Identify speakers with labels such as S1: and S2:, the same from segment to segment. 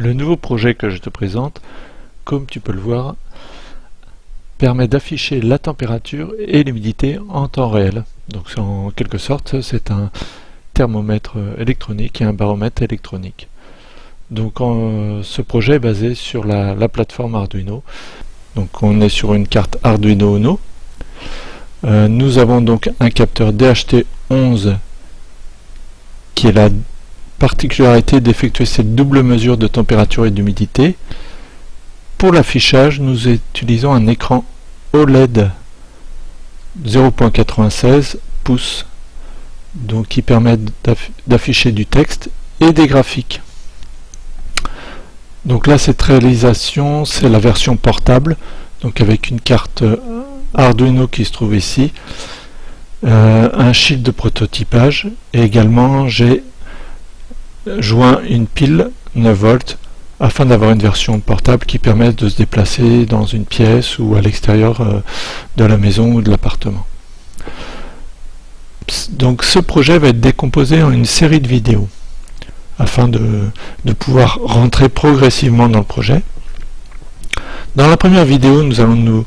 S1: Le nouveau projet que je te présente, comme tu peux le voir, permet d'afficher la température et l'humidité en temps réel. Donc en quelque sorte, c'est un thermomètre électronique et un baromètre électronique. Donc ce projet est basé sur la plateforme Arduino. Donc on est sur une carte Arduino Uno. Nous avons donc un capteur DHT11 qui est la particularité d'effectuer cette double mesure de température et d'humidité. Pour l'affichage, nous utilisons un écran OLED 0.96 pouces, donc qui permet d'afficher du texte et des graphiques. Donc là, cette réalisation, c'est la version portable, donc avec une carte Arduino qui se trouve ici, un shield de prototypage, et également j'ai joint une pile 9 volts afin d'avoir une version portable qui permet de se déplacer dans une pièce ou à l'extérieur de la maison ou de l'appartement. Donc ce projet va être décomposé en une série de vidéos afin de pouvoir rentrer progressivement dans le projet. Dans la première vidéo, nous allons nous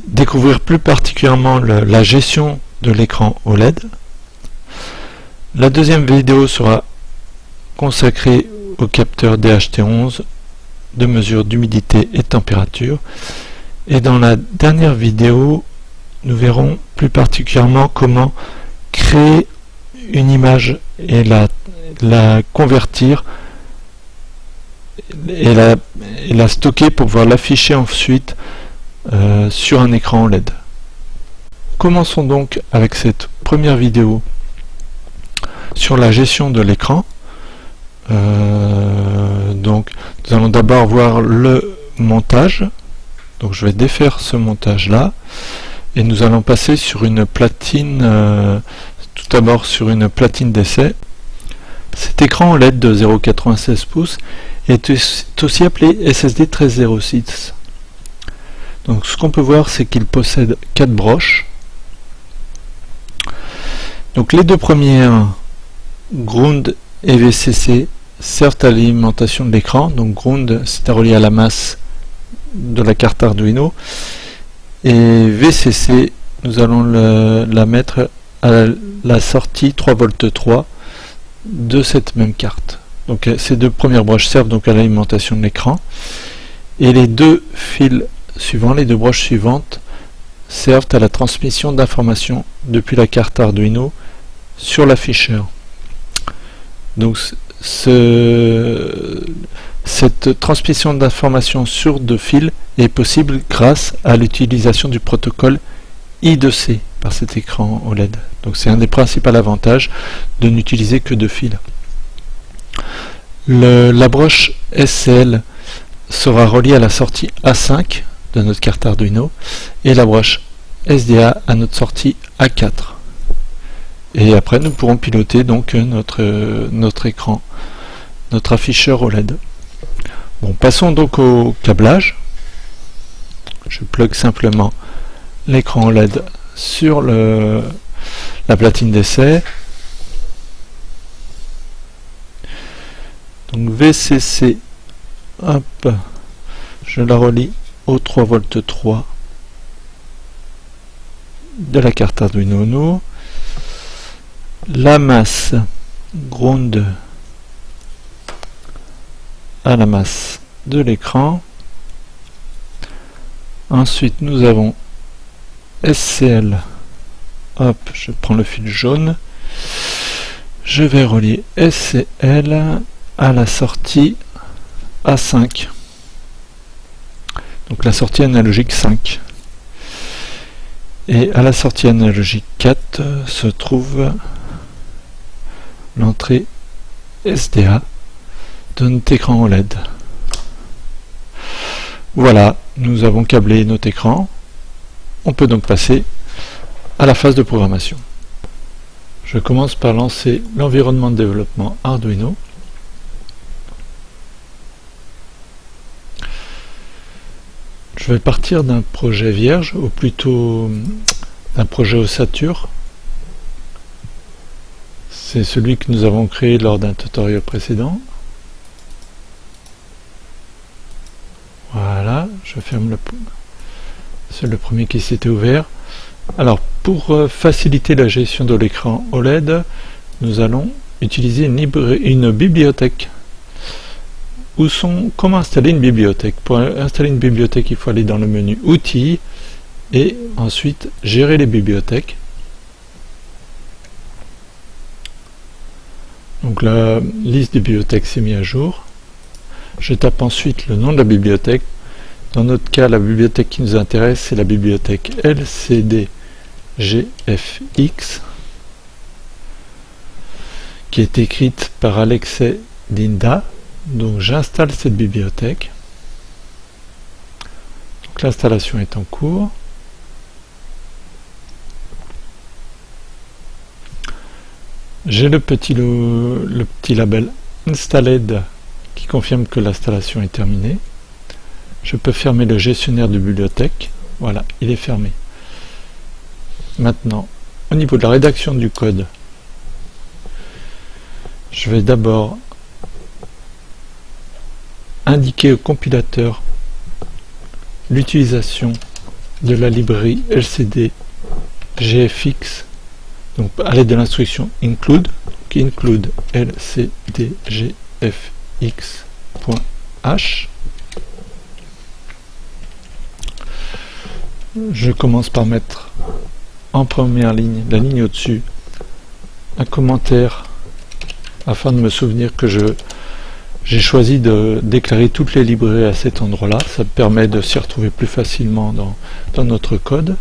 S1: découvrir plus particulièrement la gestion de l'écran OLED. La deuxième vidéo sera consacrée au capteur DHT11 de mesure d'humidité et de température. Et dans la dernière vidéo, nous verrons plus particulièrement comment créer une image et la convertir et la stocker pour pouvoir l'afficher ensuite sur un écran OLED. Commençons donc avec cette première vidéo sur la gestion de l'écran. Donc nous allons d'abord voir le montage. Donc je vais défaire ce montage là et nous allons passer sur une platine, tout d'abord sur une platine d'essai. Cet écran OLED de 0.96 pouces est aussi appelé SSD 1306. Donc ce qu'on peut voir, c'est qu'il possède 4 broches. Donc les deux premières, Ground et VCC, servent à l'alimentation de l'écran. Donc Ground, c'est relié à la masse de la carte Arduino, et VCC, nous allons la mettre à la sortie 3V3 de cette même carte. Donc ces deux premières broches servent donc à l'alimentation de l'écran, et les deux fils suivants, les deux broches suivantes, servent à la transmission d'informations depuis la carte Arduino sur l'afficheur. Donc cette transmission d'informations sur deux fils est possible grâce à l'utilisation du protocole I2C par cet écran OLED. Donc c'est un des principaux avantages de n'utiliser que deux fils. La broche SCL sera reliée à la sortie A5 de notre carte Arduino et la broche SDA à notre sortie A4. Et après nous pourrons piloter donc notre écran, notre afficheur OLED. Bon, passons donc au câblage. Je plug simplement l'écran OLED sur la platine d'essai. Donc VCC, hop, je la relie au 3V3 de la carte Arduino Uno. La masse Ground à la masse de l'écran. Ensuite nous avons SCL, hop, je prends le fil jaune, je vais relier SCL à la sortie A5, donc la sortie analogique 5, et à la sortie analogique 4 se trouve l'entrée SDA de notre écran OLED. Voilà, nous avons câblé notre écran. On peut donc passer à la phase de programmation. Je commence par lancer l'environnement de développement Arduino. Je vais partir d'un projet vierge, ou plutôt d'un projet ossature. C'est celui que nous avons créé lors d'un tutoriel précédent. ferme c'est le premier qui s'était ouvert. Alors, pour faciliter la gestion de l'écran OLED, nous allons utiliser une bibliothèque. Comment installer une bibliothèque? Pour installer une bibliothèque, il faut aller dans le menu Outils et ensuite Gérer les bibliothèques. Donc la liste des bibliothèques s'est mise à jour. Je tape ensuite le nom de la bibliothèque. Dans notre cas, la bibliothèque qui nous intéresse, c'est la bibliothèque LCD GFX, qui est écrite par Alexei Dinda. Donc j'installe cette bibliothèque. Donc l'installation est en cours. J'ai le petit label Installed qui confirme que l'installation est terminée. Je peux fermer le gestionnaire de bibliothèque. Voilà, il est fermé. Maintenant, au niveau de la rédaction du code, je vais d'abord indiquer au compilateur l'utilisation de la librairie LCD GFX, donc à l'aide de l'instruction include, qui include lcdgfx.h. Je commence par mettre en première ligne, la ligne au-dessus, un commentaire afin de me souvenir que j'ai choisi de déclarer toutes les librairies à cet endroit-là. Ça permet de s'y retrouver plus facilement dans notre code.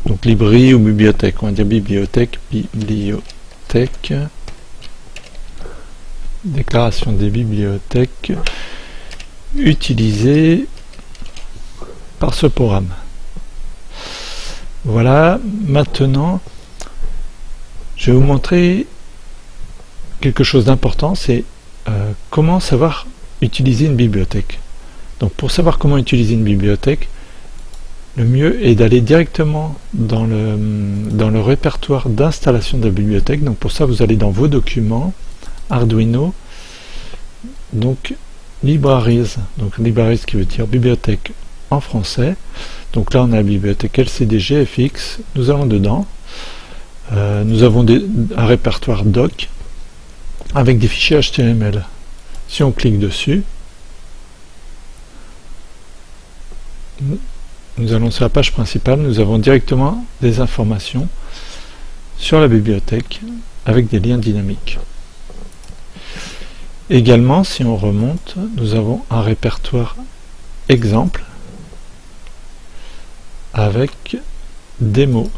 S1: Donc librairie ou bibliothèque, on va dire bibliothèque, déclaration des bibliothèques utilisées par ce programme. Voilà, maintenant je vais vous montrer quelque chose d'important, c'est comment savoir utiliser une bibliothèque. Donc pour savoir comment utiliser une bibliothèque, le mieux est d'aller directement dans le répertoire d'installation de la bibliothèque. Donc pour ça, vous allez dans vos documents, Arduino, donc Libraries, donc Libraries qui veut dire bibliothèque en français. Donc là on a la bibliothèque LCD-GFX, nous allons dedans, nous avons un répertoire doc avec des fichiers HTML. Si on clique dessus, nous allons sur la page principale, nous avons directement des informations sur la bibliothèque avec des liens dynamiques. Également, si on remonte, nous avons un répertoire exemple avec démos.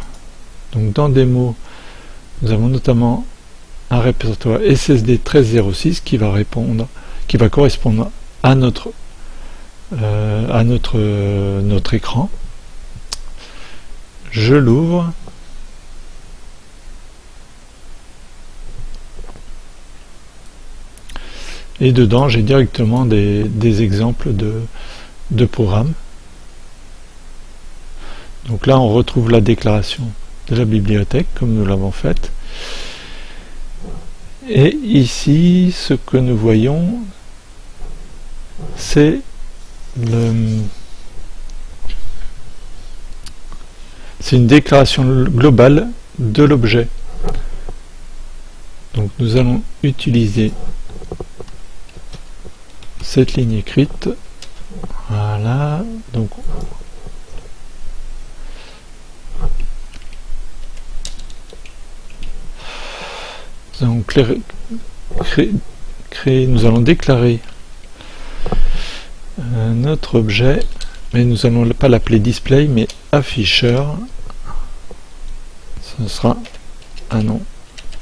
S1: Donc dans démos, nous avons notamment un répertoire SSD 1306 qui va correspondre à notre écran. Je l'ouvre. Et dedans, j'ai directement des exemples de programmes. Donc là, on retrouve la déclaration de la bibliothèque, comme nous l'avons faite. Et ici, ce que nous voyons, c'est une déclaration globale de l'objet. Donc nous allons utiliser cette ligne écrite. Voilà, donc nous allons déclarer notre objet, mais nous allons pas l'appeler display mais afficheur. Ce sera un nom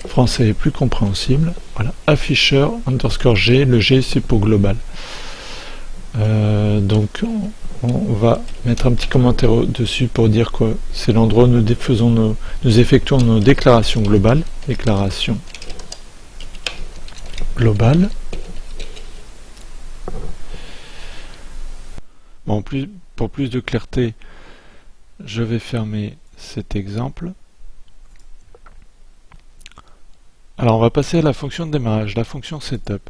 S1: français plus compréhensible. Voilà, afficheur underscore G, le G c'est pour global. Donc on va mettre un petit commentaire dessus pour dire que c'est l'endroit où nous effectuons nos déclarations globales. Déclaration globale. Bon, pour plus de clarté, je vais fermer cet exemple. Alors on va passer à la fonction de démarrage, la fonction setup.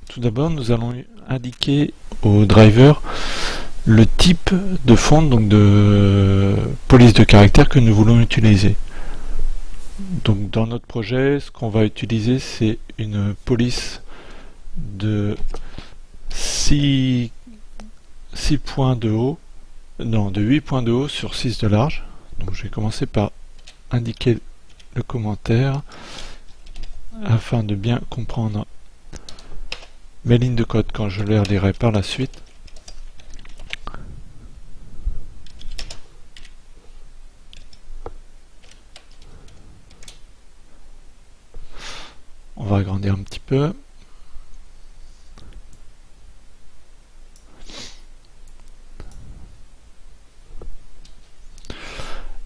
S1: Tout d'abord, nous allons indiquer au driver le type de font, donc de police de caractère que nous voulons utiliser. Donc dans notre projet, ce qu'on va utiliser, c'est une police de 6 points de haut, non, de 8 points de haut sur 6 de large. Donc je vais commencer par indiquer le commentaire afin de bien comprendre mes lignes de code quand je les relirai par la suite. On va agrandir un petit peu.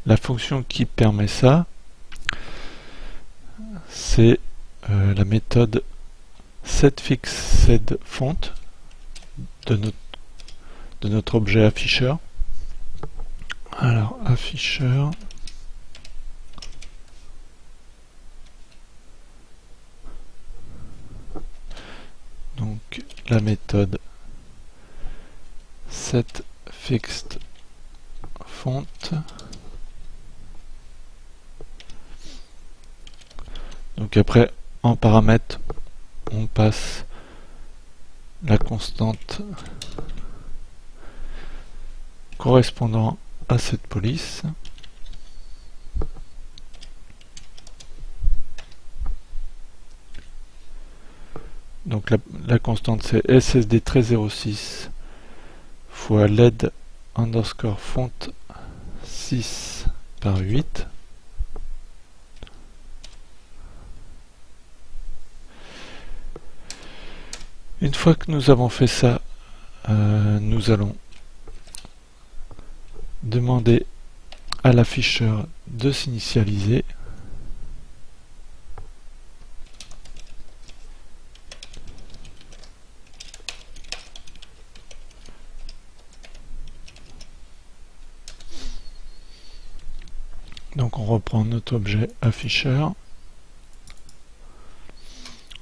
S1: La fonction qui permet ça, c'est la méthode setFixedFont de notre objet afficheur. Alors, afficheur. Donc, la méthode setFixedFont. Donc après, en paramètres, on passe la constante correspondant à cette police. Donc la constante c'est ssd1306 fois led underscore font 6 par 8. Une fois que nous avons fait ça, nous allons demander à l'afficheur de s'initialiser. Donc on reprend notre objet afficheur.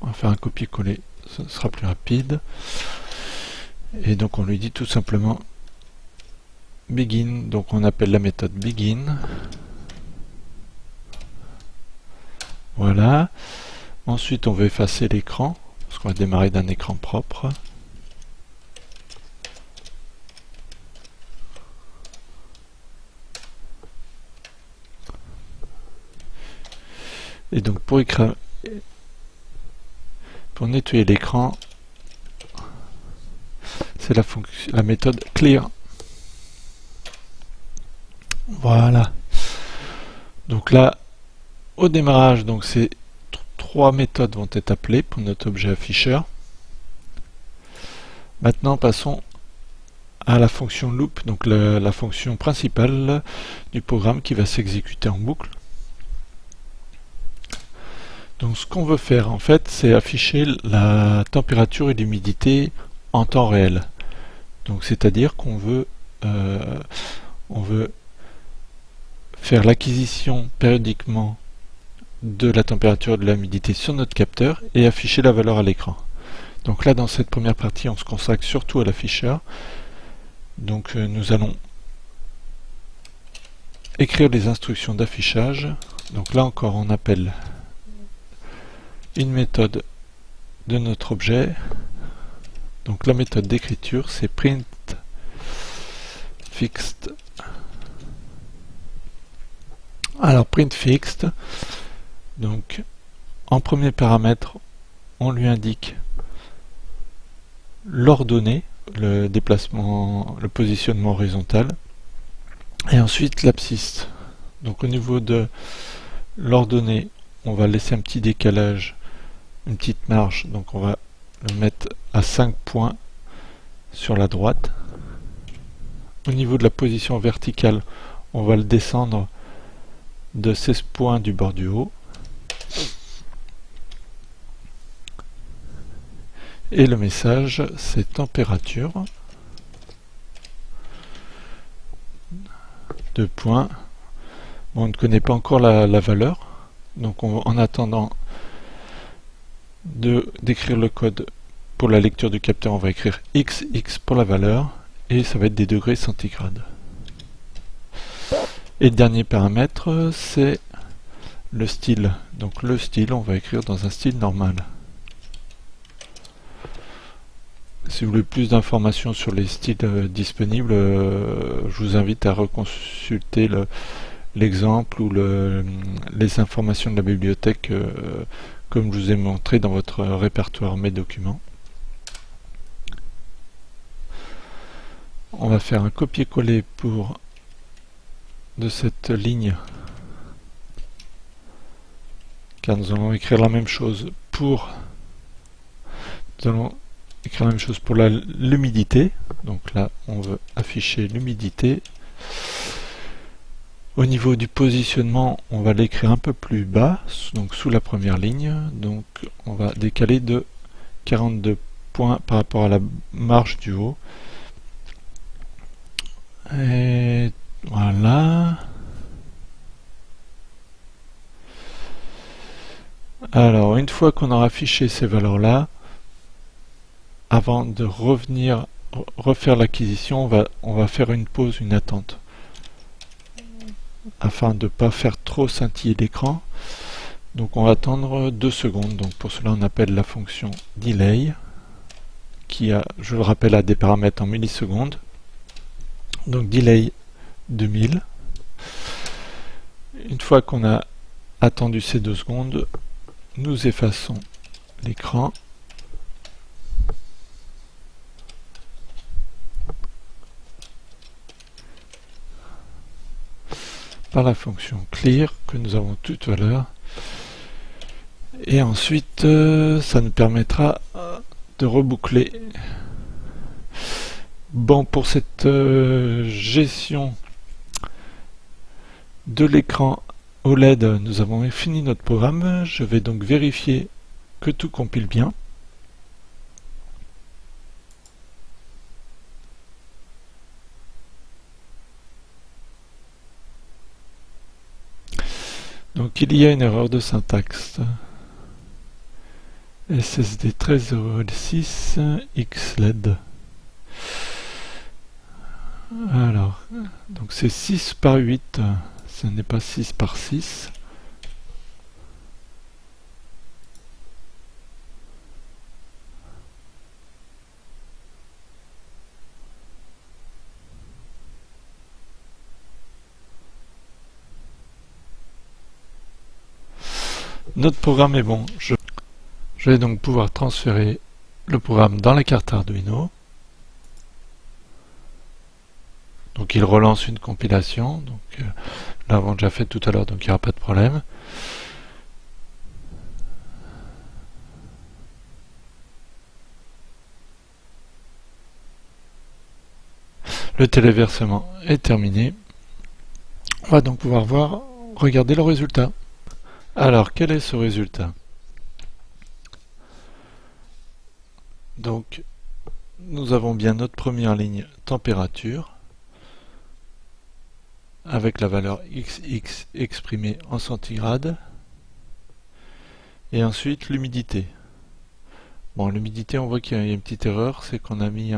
S1: On va faire un copier-coller, ce sera plus rapide. Et donc on lui dit tout simplement begin, donc on appelle la méthode begin. Voilà. Ensuite on veut effacer l'écran, parce qu'on va démarrer d'un écran propre. Et donc pour nettoyer l'écran, c'est la méthode clear. Voilà. Donc là, au démarrage, donc ces trois méthodes vont être appelées pour notre objet afficheur. Maintenant, passons à la fonction loop, donc la fonction principale du programme qui va s'exécuter en boucle. Donc ce qu'on veut faire en fait, c'est afficher la température et l'humidité en temps réel. Donc c'est-à-dire qu'on veut, faire l'acquisition périodiquement de la température et de l'humidité sur notre capteur et afficher la valeur à l'écran. Donc là dans cette première partie on se consacre surtout à l'afficheur. Donc nous allons écrire les instructions d'affichage. Donc là encore on appelle une méthode de notre objet. Donc la méthode d'écriture c'est printFixed. Alors printFixed, donc en premier paramètre on lui indique l'ordonnée, le déplacement, le positionnement horizontal, et ensuite l'abscisse. Donc au niveau de l'ordonnée on va laisser un petit décalage, une petite marge, donc on va le mettre à 5 points sur la droite. Au niveau de la position verticale, on va le descendre de 16 points du bord du haut. Et le message, c'est température. 2 points. Bon, on ne connaît pas encore la valeur. Donc en attendant d'écrire le code pour la lecture du capteur, on va écrire XX pour la valeur et ça va être des degrés centigrades. Et le dernier paramètre, c'est le style. Donc le style, on va écrire dans un style normal. Si vous voulez plus d'informations sur les styles disponibles, je vous invite à reconsulter l'exemple ou les informations de la bibliothèque comme je vous ai montré dans votre répertoire Mes documents. On va faire un copier-coller de cette ligne, car nous allons écrire la même chose pour l'humidité. Donc là on veut afficher l'humidité. Au niveau du positionnement, on va l'écrire un peu plus bas, donc sous la première ligne. Donc on va décaler de 42 points par rapport à la marge du haut. Et voilà. Alors une fois qu'on aura affiché ces valeurs-là, avant de refaire l'acquisition, on va faire une pause, une attente, afin de ne pas faire trop scintiller l'écran. Donc on va attendre 2 secondes. Donc pour cela on appelle la fonction delay, qui a, je le rappelle, a des paramètres en millisecondes. Donc delay 2000. Une fois qu'on a attendu ces 2 secondes, nous effaçons l'écran. Par la fonction clear que nous avons tout à l'heure. Et ensuite, ça nous permettra de reboucler. Bon, pour cette gestion de l'écran OLED, nous avons fini notre programme. Je vais donc vérifier que tout compile bien. Donc il y a une erreur de syntaxe. SSD 1306 XLED. Alors, donc c'est 6 par 8, ce n'est pas 6 par 6. Notre programme est bon. Je vais donc pouvoir transférer le programme dans la carte Arduino. Donc il relance une compilation. Donc là, nous l'avons déjà fait tout à l'heure, donc il n'y aura pas de problème. Le téléversement est terminé. On va donc pouvoir regarder le résultat. Alors, quel est ce résultat? Donc, nous avons bien notre première ligne température avec la valeur XX exprimée en centigrades et ensuite l'humidité. Bon, l'humidité, on voit qu'il y a une petite erreur, c'est qu'on a mis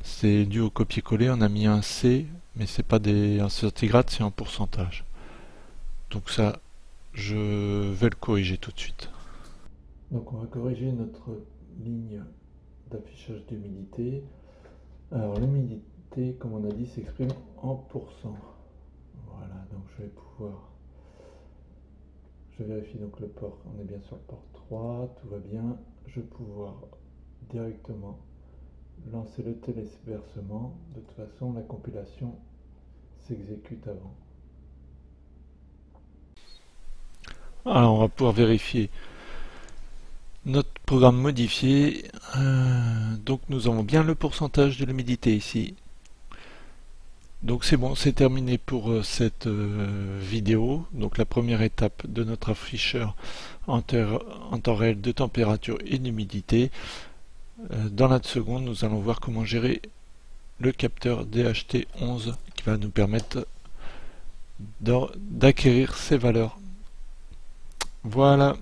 S1: c'est dû au copier-coller, on a mis un C, mais c'est pas en centigrades, c'est en pourcentage. Donc ça, je vais le corriger tout de suite. Donc on va corriger notre ligne d'affichage d'humidité. Alors l'humidité, comme on a dit, s'exprime en pourcent. Voilà, donc je vérifie donc le port, on est bien sur le port 3, tout va bien. Je vais pouvoir directement lancer le téléversement. De toute façon, la compilation s'exécute avant. Alors on va pouvoir vérifier notre programme modifié. Donc nous avons bien le pourcentage de l'humidité ici. Donc c'est bon, c'est terminé pour cette vidéo. Donc la première étape de notre afficheur en temps réel de température et d'humidité. Dans la seconde, nous allons voir comment gérer le capteur DHT11 qui va nous permettre d'acquérir ces valeurs. Voilà.